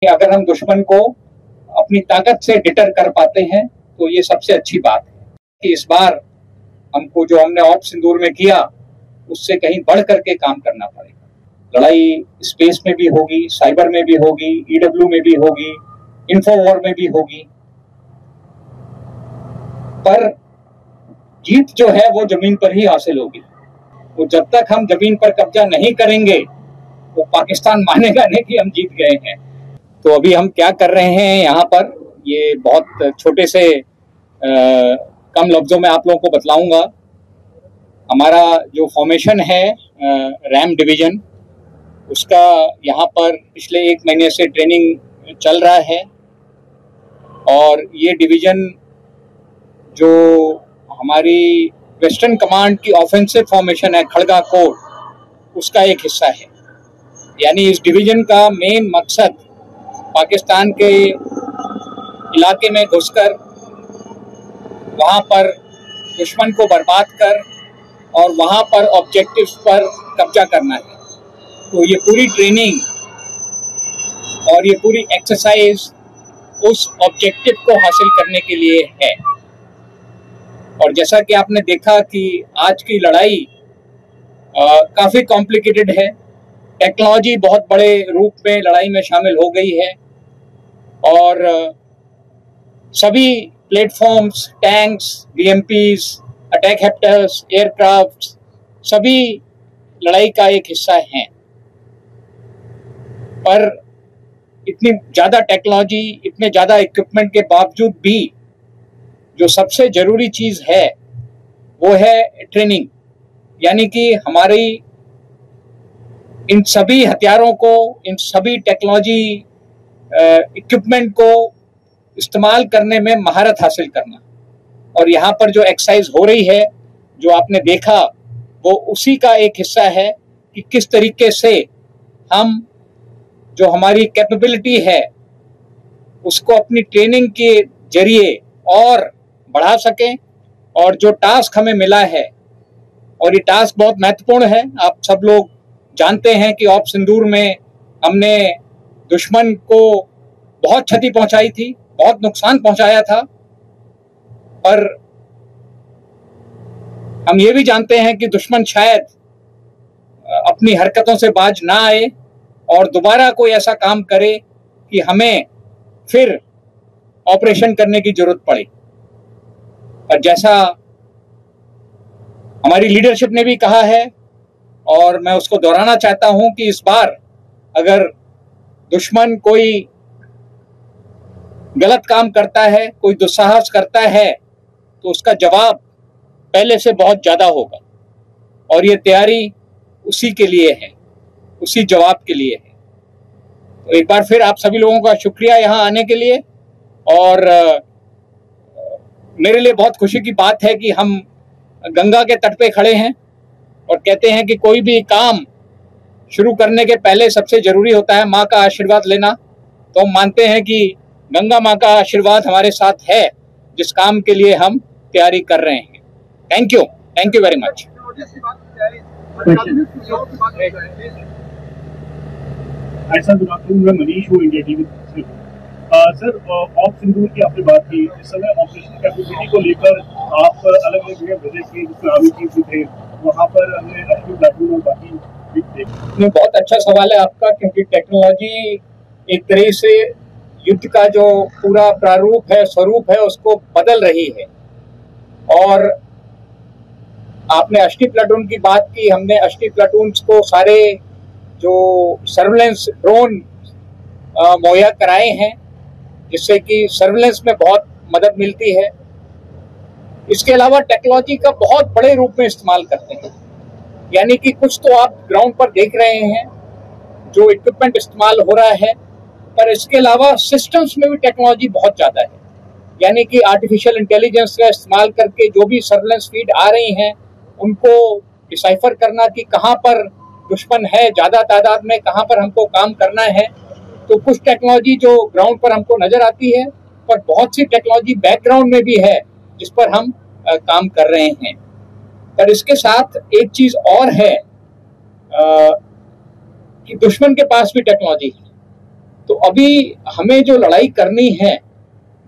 अगर हम दुश्मन को अपनी ताकत से डिटर कर पाते हैं तो ये सबसे अच्छी बात है कि इस बार हमको जो हमने ऑप सिंदूर में किया उससे कहीं बढ़ करके काम करना पड़ेगा। लड़ाई स्पेस में भी होगी, साइबर में भी होगी, ईडब्ल्यू में भी होगी, इन्फोवॉर में भी होगी, पर जीत जो है वो जमीन पर ही हासिल होगी। तो जब तक हम जमीन पर कब्जा नहीं करेंगे तो पाकिस्तान मानेगा नहीं कि हम जीत गए हैं। तो अभी हम क्या कर रहे हैं यहाँ पर, ये बहुत छोटे से कम लफ्जों में आप लोगों को बतलाऊंगा। हमारा जो फॉर्मेशन है रैम डिवीजन, उसका यहाँ पर पिछले 1 महीने से ट्रेनिंग चल रहा है और ये डिवीजन जो हमारी वेस्टर्न कमांड की ऑफेंसिव फॉर्मेशन है खड़गा कोर, उसका एक हिस्सा है। यानी इस डिवीजन का मेन मकसद पाकिस्तान के इलाके में घुसकर वहाँ पर दुश्मन को बर्बाद कर और वहाँ पर ऑब्जेक्टिव्स पर कब्जा करना है। तो ये पूरी ट्रेनिंग और ये पूरी एक्सरसाइज उस ऑब्जेक्टिव को हासिल करने के लिए है। और जैसा कि आपने देखा कि आज की लड़ाई काफ़ी कॉम्प्लिकेटेड है। टेक्नोलॉजी बहुत बड़े रूप में लड़ाई में शामिल हो गई है और सभी प्लेटफॉर्म्स, टैंक्स, बीएमपीज, अटैक हेप्टर्स, एयरक्राफ्ट सभी लड़ाई का एक हिस्सा हैं। पर इतनी ज़्यादा टेक्नोलॉजी, इतने ज़्यादा इक्विपमेंट के बावजूद भी जो सबसे ज़रूरी चीज़ है वो है ट्रेनिंग। यानी कि हमारी इन सभी हथियारों को, इन सभी टेक्नोलॉजी इक्विपमेंट को इस्तेमाल करने में महारत हासिल करना। और यहाँ पर जो एक्सरसाइज हो रही है, जो आपने देखा, वो उसी का एक हिस्सा है कि किस तरीके से हम जो हमारी कैपेबिलिटी है उसको अपनी ट्रेनिंग के जरिए और बढ़ा सकें। और जो टास्क हमें मिला है, और ये टास्क बहुत महत्वपूर्ण है, आप सब लोग जानते हैं कि ऑप सिंदूर में हमने दुश्मन को बहुत क्षति पहुंचाई थी, बहुत नुकसान पहुंचाया था। पर हम ये भी जानते हैं कि दुश्मन शायद अपनी हरकतों से बाज ना आए और दोबारा कोई ऐसा काम करे कि हमें फिर ऑपरेशन करने की जरूरत पड़े। पर जैसा हमारी लीडरशिप ने भी कहा है और मैं उसको दोहराना चाहता हूं कि इस बार अगर दुश्मन कोई गलत काम करता है, कोई दुस्साहस करता है, तो उसका जवाब पहले से बहुत ज़्यादा होगा। और ये तैयारी उसी के लिए है, उसी जवाब के लिए है। तो एक बार फिर आप सभी लोगों का शुक्रिया यहाँ आने के लिए। और मेरे लिए बहुत खुशी की बात है कि हम गंगा के तट पे खड़े हैं और कहते हैं कि कोई भी काम शुरू करने के पहले सबसे ज़रूरी होता है माँ का आशीर्वाद लेना। तो हम मानते हैं कि गंगा माँ का आशीर्वाद हमारे साथ है, जिस काम के लिए हम तैयारी कर रहे हैं। Thank you very much. Manish हूँ, इंडिया टीवी से। सर, ऑप सिंदूर की आपने बात की, इस समय ऑपरेशन कैपेबिलिटी को लेकर आप अलग अलग जगह भेजे थे, जिसमें आर्मी चीफ भी थे, वहाँ पर हमने एचपी प्लाटून और बाकी भी थे। बहुत अच्छा सवाल है आपका, क्योंकि टेक्नोलॉजी एक तरह से युद्ध का जो पूरा प्रारूप है, स्वरूप है, उसको बदल रही है। और आपने एचटी प्लाटून की बात की। हमने एचटी प्लाटून को सारे जो सर्विलेंस ड्रोन मुहैया कराए हैं, जिससे कि सर्विलेंस में बहुत मदद मिलती है। इसके अलावा टेक्नोलॉजी का बहुत बड़े रूप में इस्तेमाल करते हैं। यानी कि कुछ तो आप ग्राउंड पर देख रहे हैं जो इक्विपमेंट इस्तेमाल हो रहा है, पर इसके अलावा सिस्टम्स में भी टेक्नोलॉजी बहुत ज़्यादा है। यानी कि आर्टिफिशियल इंटेलिजेंस का इस्तेमाल करके जो भी सर्विलेंस फीड आ रही हैं, उनको डिसाइफर करना कि कहाँ पर दुश्मन है ज़्यादा तादाद में, कहाँ पर हमको काम करना है। तो कुछ टेक्नोलॉजी जो ग्राउंड पर हमको नज़र आती है, पर बहुत सी टेक्नोलॉजी बैकग्राउंड में भी है जिस पर हम काम कर रहे हैं। पर इसके साथ एक चीज़ और है कि दुश्मन के पास भी टेक्नोलॉजी है। तो अभी हमें जो लड़ाई करनी है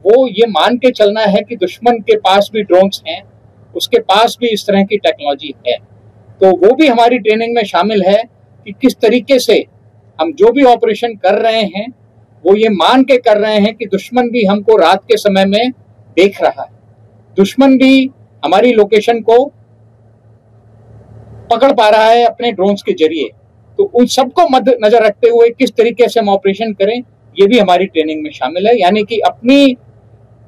वो ये मान के चलना है कि दुश्मन के पास भी ड्रोन्स हैं, उसके पास भी इस तरह की टेक्नोलॉजी है। तो वो भी हमारी ट्रेनिंग में शामिल है कि किस तरीके से हम जो भी ऑपरेशन कर रहे हैं वो ये मान के कर रहे हैं कि दुश्मन भी हमको रात के समय में देख रहा है, दुश्मन भी हमारी लोकेशन को पकड़ पा रहा है अपने ड्रोन्स के जरिए। तो उन सबको मद्देनजर रखते हुए किस तरीके से हम ऑपरेशन करें ये भी हमारी ट्रेनिंग में शामिल है, यानी कि अपनी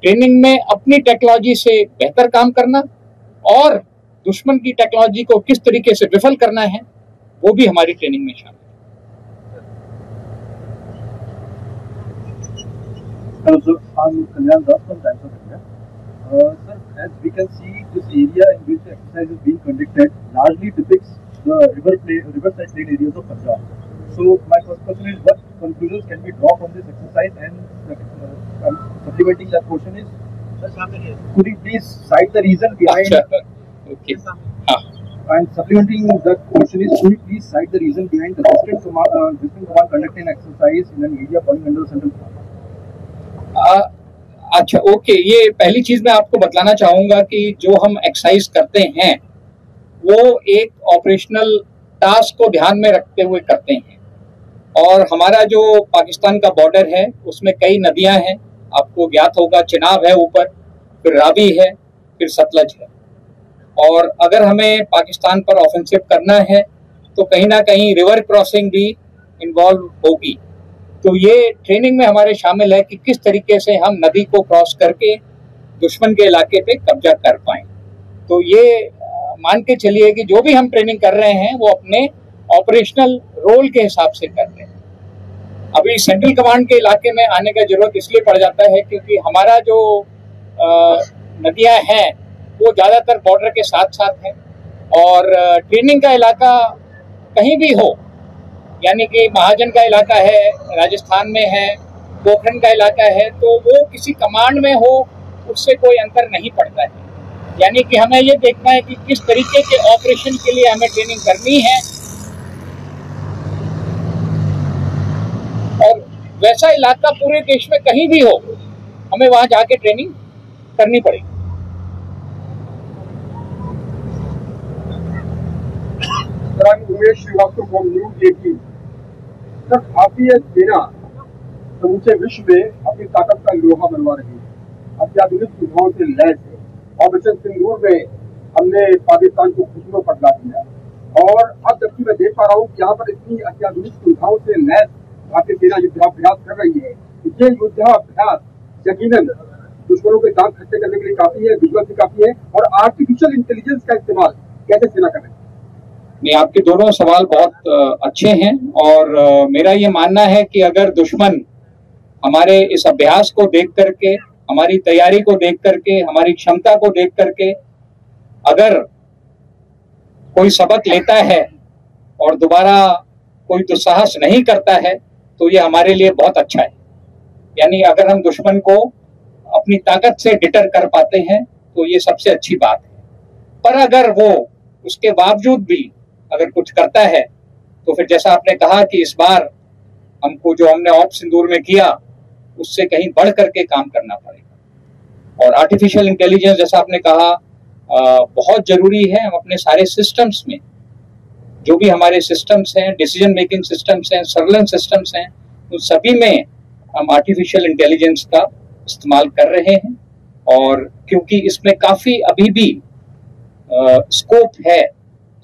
ट्रेनिंग में अपनी टेक्नोलॉजी से बेहतर काम करना और दुश्मन की टेक्नोलॉजी को किस तरीके से विफल करना है वो भी हमारी ट्रेनिंग में शामिल है। Sir, as we can see, this area in which the exercise is being conducted largely depicts the riverside plain areas of Punjab. So, my first question is, what conclusions can we draw from this exercise? And supplementing that question is, could you please cite the reason behind? Okay. And supplementing that question is, could you please cite the reason behind the Western Command conducting an exercise in an area falling under Central Command? अच्छा, okay, ये पहली चीज मैं आपको बतलाना चाहूंगा कि जो हम एक्सरसाइज करते हैं वो एक ऑपरेशनल टास्क को ध्यान में रखते हुए करते हैं। और हमारा जो पाकिस्तान का बॉर्डर है उसमें कई नदियां हैं, आपको ज्ञात होगा, चिनाब है ऊपर, फिर रावी है, फिर सतलज है। और अगर हमें पाकिस्तान पर ऑफेंसिव करना है तो कहीं ना कहीं रिवर क्रॉसिंग भी इन्वॉल्व होगी। तो ये ट्रेनिंग में हमारे शामिल है कि किस तरीके से हम नदी को क्रॉस करके दुश्मन के इलाके पे कब्जा कर पाएं। तो ये मान के चलिए कि जो भी हम ट्रेनिंग कर रहे हैं वो अपने ऑपरेशनल रोल के हिसाब से कर रहे हैं। अभी सेंट्रल कमांड के इलाके में आने का जरूरत इसलिए पड़ जाता है क्योंकि हमारा जो नदियां हैं वो ज़्यादातर बॉर्डर के साथ साथ हैं और ट्रेनिंग का इलाका कहीं भी हो, यानी कि महाजन का इलाका है, राजस्थान में है, पोखरण का इलाका है, तो वो किसी कमांड में हो उससे कोई अंतर नहीं पड़ता है। यानी कि हमें ये देखना है कि किस तरीके के ऑपरेशन के लिए हमें ट्रेनिंग करनी है और वैसा इलाका पूरे देश में कहीं भी हो हमें वहां जाके ट्रेनिंग करनी पड़ेगी। Umesh Shrivastava from news 18। Sir, भारतीय सेना समूचे विश्व में अपनी ताकत का लोहा बनवा रही है, अत्याधुनिक सुविधाओं से लैस है। ऑपरेशन सिंदूर में हमने पाकिस्तान को खुशबू पटला दिया और अब जबकि मैं देख पा रहा हूँ कि यहाँ पर इतनी अत्याधुनिक सुविधाओं से लैस भारतीय सेना युद्धाभ्यास कर रही है। ये युद्धाभ्यास यकीनन दुश्मनों के दांत खट्टे करने के लिए काफी है, विजुअल भी काफी है। और आर्टिफिशियल इंटेलिजेंस का इस्तेमाल कैसे सेना कर रही है? नहीं, आपके दोनों सवाल बहुत अच्छे हैं और मेरा ये मानना है कि अगर दुश्मन हमारे इस अभ्यास को देख करके, हमारी तैयारी को देख करके, हमारी क्षमता को देख करके अगर कोई सबक लेता है और दोबारा कोई दुस्साहस नहीं करता है तो ये हमारे लिए बहुत अच्छा है। यानी अगर हम दुश्मन को अपनी ताकत से डिटर कर पाते हैं तो ये सबसे अच्छी बात है। पर अगर वो उसके बावजूद भी अगर कुछ करता है तो फिर जैसा आपने कहा कि इस बार हमको जो हमने ऑप सिंदूर में किया उससे कहीं बढ़ करके काम करना पड़ेगा। और आर्टिफिशियल इंटेलिजेंस जैसा आपने कहा बहुत जरूरी है। हम अपने सारे सिस्टम्स में, जो भी हमारे सिस्टम्स हैं, डिसीजन मेकिंग सिस्टम्स हैं, सर्वेलेंस सिस्टम्स हैं, उन सभी में हम आर्टिफिशियल इंटेलिजेंस का इस्तेमाल कर रहे हैं। और क्योंकि इसमें काफी अभी भी स्कोप है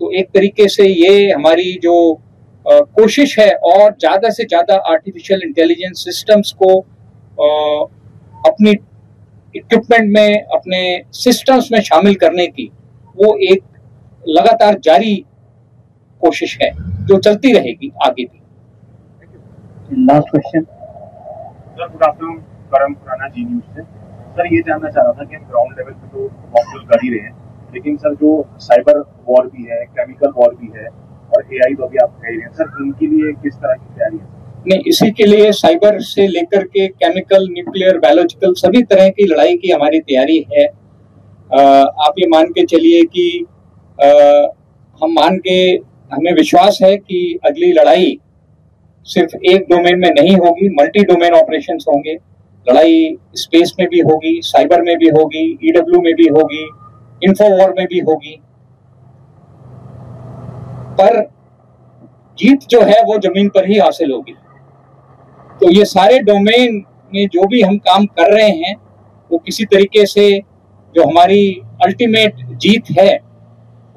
तो एक तरीके से ये हमारी जो कोशिश है और ज्यादा से ज्यादा आर्टिफिशियल इंटेलिजेंस सिस्टम्स को अपनी इक्विपमेंट में, अपने सिस्टम्स में शामिल करने की, वो एक लगातार जारी कोशिश है जो चलती रहेगी आगे भी। Last question sir, good afternoon, करम खुराना, जी न्यूज़ से। सर, ये जानना चाह रहा था कि हम ग्राउंड लेवल पे तो मॉकड्रिल कर ही रहे हैं, लेकिन सर जो साइबर वॉर भी है, केमिकल वॉर भी है और एआई तो अभी आप कह रहे हैं, सर इनके लिए किस तरह की तैयारी है? नहीं, इसी के लिए साइबर से लेकर के केमिकल, न्यूक्लियर, बायोलॉजिकल सभी तरह की लड़ाई की हमारी तैयारी है। आप ये मान के चलिए कि हमें विश्वास है कि अगली लड़ाई सिर्फ एक डोमेन में नहीं होगी, मल्टी डोमेन ऑपरेशंस होंगे। लड़ाई स्पेस में भी होगी, साइबर में भी होगी, ईडब्ल्यू में भी होगी, इंफोवॉर में भी होगी। पर जीत जो है वो जमीन पर ही हासिल होगी। तो ये सारे डोमेन में जो भी हम काम कर रहे हैं वो किसी तरीके से जो हमारी अल्टीमेट जीत है,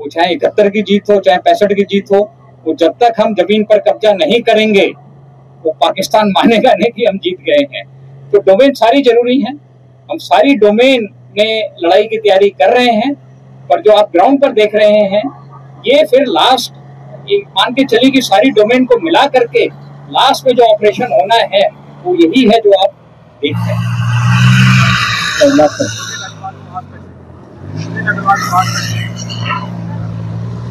वो चाहे 71 की जीत हो, चाहे 65 की जीत हो, वो जब तक हम जमीन पर कब्जा नहीं करेंगे वो पाकिस्तान मानेगा नहीं कि हम जीत गए हैं। तो डोमेन सारी जरूरी हैं, हम सारी डोमेन में लड़ाई की तैयारी कर रहे हैं। पर जो आप ग्राउंड पर देख रहे हैं ये फिर लास्ट, ये मान के चलिए कि सारी डोमेन को मिला करके लास्ट में जो ऑपरेशन होना है वो यही है जो आप देख रहे हैं।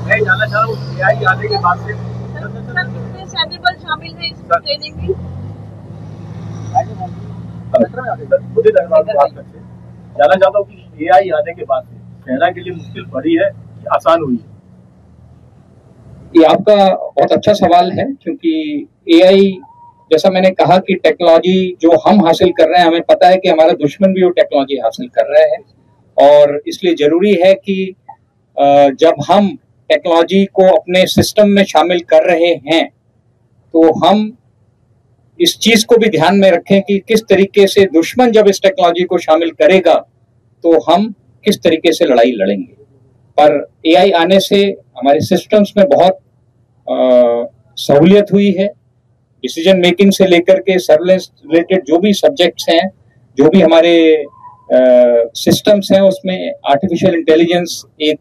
मैं जानना चाह रहा हूँ AI आने के बाद से कितने सैनिबल शामिल हैं इस ट्रेनिंग में? मुझे जानना चाहता हूँ कि AI आने के बाद से सेना के लिए मुश्किल बढ़ी है कि आसान हुई है? ये आपका बहुत अच्छा सवाल है, क्योंकि AI, जैसा मैंने कहा कि टेक्नोलॉजी जो हम हासिल कर रहे हैं, हमें पता है कि हमारा दुश्मन भी वो टेक्नोलॉजी हासिल कर रहा है। और इसलिए जरूरी है कि जब हम टेक्नोलॉजी को अपने सिस्टम में शामिल कर रहे हैं तो हम इस चीज को भी ध्यान में रखें कि किस तरीके से दुश्मन जब इस टेक्नोलॉजी को शामिल करेगा तो हम किस तरीके से लड़ाई लड़ेंगे। पर AI आने से हमारे सिस्टम्स में बहुत सहूलियत हुई है। डिसीजन मेकिंग से लेकर के सर्विलेंस रिलेटेड जो भी सब्जेक्ट्स हैं, जो भी हमारे सिस्टम्स हैं, उसमें आर्टिफिशियल इंटेलिजेंस एक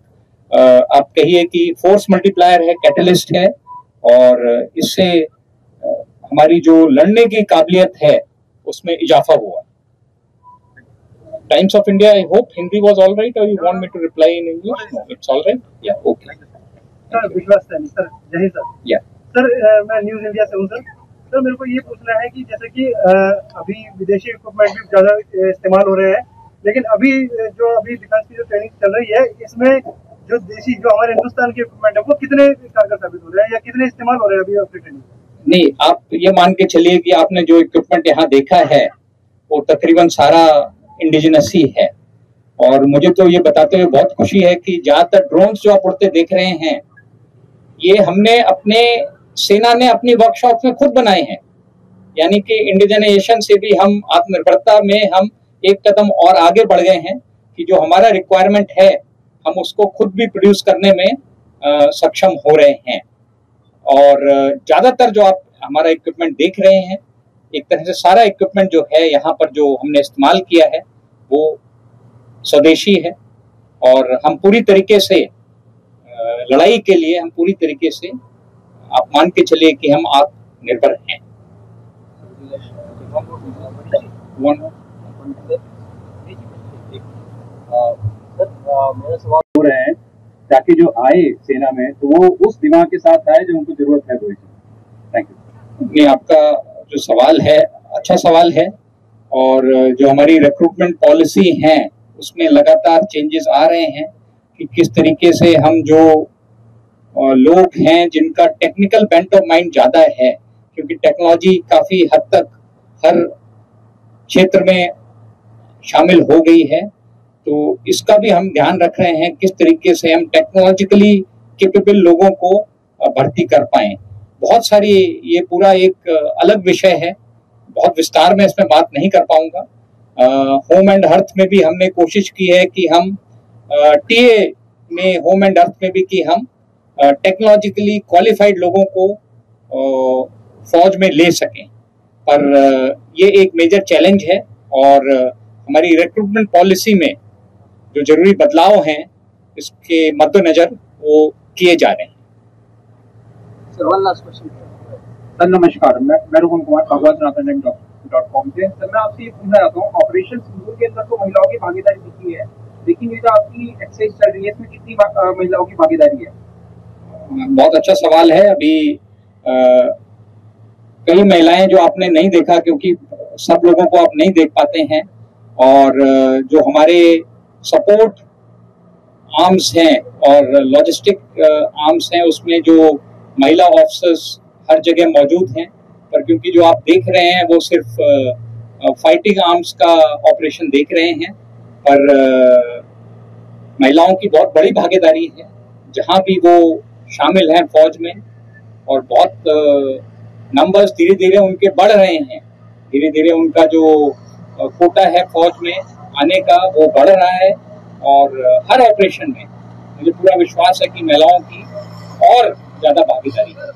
आप कहिए कि फोर्स मल्टीप्लायर है, कैटलिस्ट है। और इससे हमारी जो लड़ने की काबिलियत है उसमें इजाफा हुआ। Times of India, I hope Hindi was all right, or you want me to reply in English? No, it's all right. Yeah, okay. Sir विश्वास सर, जय हिंद सर। Yeah. सर मैं न्यूज इंडिया से हूँ सर। सर मेरे को ये पूछना है कि जैसे कि अभी विदेशी इक्विपमेंट भी ज्यादा इस्तेमाल हो रहे हैं, लेकिन अभी डिफेंस की जो ट्रेनिंग चल रही है इसमें जो देशी जो हमारे हिंदुस्तान के इक्विपमेंट है वो कितने कारगर साबित हो रहे हैं या कितने इस्तेमाल हो रहे हैं अभी अपनी ट्रेनिंग? नहीं, आप ये मान के चलिए कि आपने जो इक्विपमेंट यहाँ देखा है वो तकरीबन सारा इंडिजिनस ही है। और मुझे तो ये बताते हुए बहुत खुशी है कि ज्यादातर ड्रोन्स जो आप उड़ते देख रहे हैं ये हमने अपने सेना ने अपनी वर्कशॉप में खुद बनाए हैं। यानी कि इंडिजनाइजेशन से भी हम आत्मनिर्भरता में हम एक कदम और आगे बढ़ गए हैं कि जो हमारा रिक्वायरमेंट है हम उसको खुद भी प्रोड्यूस करने में सक्षम हो रहे हैं। और ज्यादातर जो आप हमारा इक्विपमेंट देख रहे हैं, एक तरह से सारा इक्विपमेंट जो है यहाँ पर जो हमने इस्तेमाल किया है वो स्वदेशी है। और हम पूरी तरीके से लड़ाई के लिए हम पूरी तरीके से आप मान के चलिए कि हम आत्मनिर्भर हैं। मेरा सवाल हो रहे हैं ताकि जो आए सेना में तो वो उस दिमाग के साथ आए जो उनको जरूरत है। Thank you. ये आपका जो सवाल है अच्छा सवाल है। और जो हमारी रिक्रूटमेंट पॉलिसी है उसमें लगातार चेंजेस आ रहे हैं कि किस तरीके से हम जो लोग हैं जिनका टेक्निकल बेंट ऑफ माइंड ज्यादा है, क्योंकि टेक्नोलॉजी काफी हद तक हर क्षेत्र में शामिल हो गई है, तो इसका भी हम ध्यान रख रहे हैं किस तरीके से हम टेक्नोलॉजिकली कैपेबल लोगों को भर्ती कर पाएं। बहुत सारी, ये पूरा एक अलग विषय है, बहुत विस्तार में इसमें बात नहीं कर पाऊंगा। होम एंड अर्थ में भी हमने कोशिश की है कि हम टीए में, होम एंड अर्थ में भी कि हम टेक्नोलॉजिकली क्वालिफाइड लोगों को फौज में ले सकें। पर ये एक मेजर चैलेंज है और हमारी रिक्रूटमेंट पॉलिसी में जो जरूरी बदलाव हैं इसके मद्देनजर वो किए जा रहे हैं। सर नमस्कार, मैं रोहन कुमार भगवत.com से। सर मैं आपसे ये पूछना चाहता हूँ, ऑपरेशन सिंदूर के अंदर तो महिलाओं की भागीदारी दिखी है, लेकिन ये जो आपकी एक्सरसाइज चल रही है इसमें कितनी महिलाओं की भागीदारी है? बहुत अच्छा सवाल है। अभी कई महिलाएं जो आपने नहीं देखा, क्योंकि सब लोगों को आप नहीं देख पाते हैं, और जो हमारे सपोर्ट आर्म्स हैं और लॉजिस्टिक आर्म्स हैं उसमें जो महिला ऑफिसर्स हर जगह मौजूद हैं। पर क्योंकि जो आप देख रहे हैं वो सिर्फ फाइटिंग आर्म्स का ऑपरेशन देख रहे हैं, पर महिलाओं की बहुत बड़ी भागीदारी है जहां भी वो शामिल हैं फौज में, और बहुत नंबर्स धीरे धीरे उनके बढ़ रहे हैं। धीरे धीरे उनका जो कोटा है फौज में आने का वो बढ़ रहा है, और हर ऑपरेशन में मुझे पूरा विश्वास है कि महिलाओं की और ज्यादा भागीदारी है।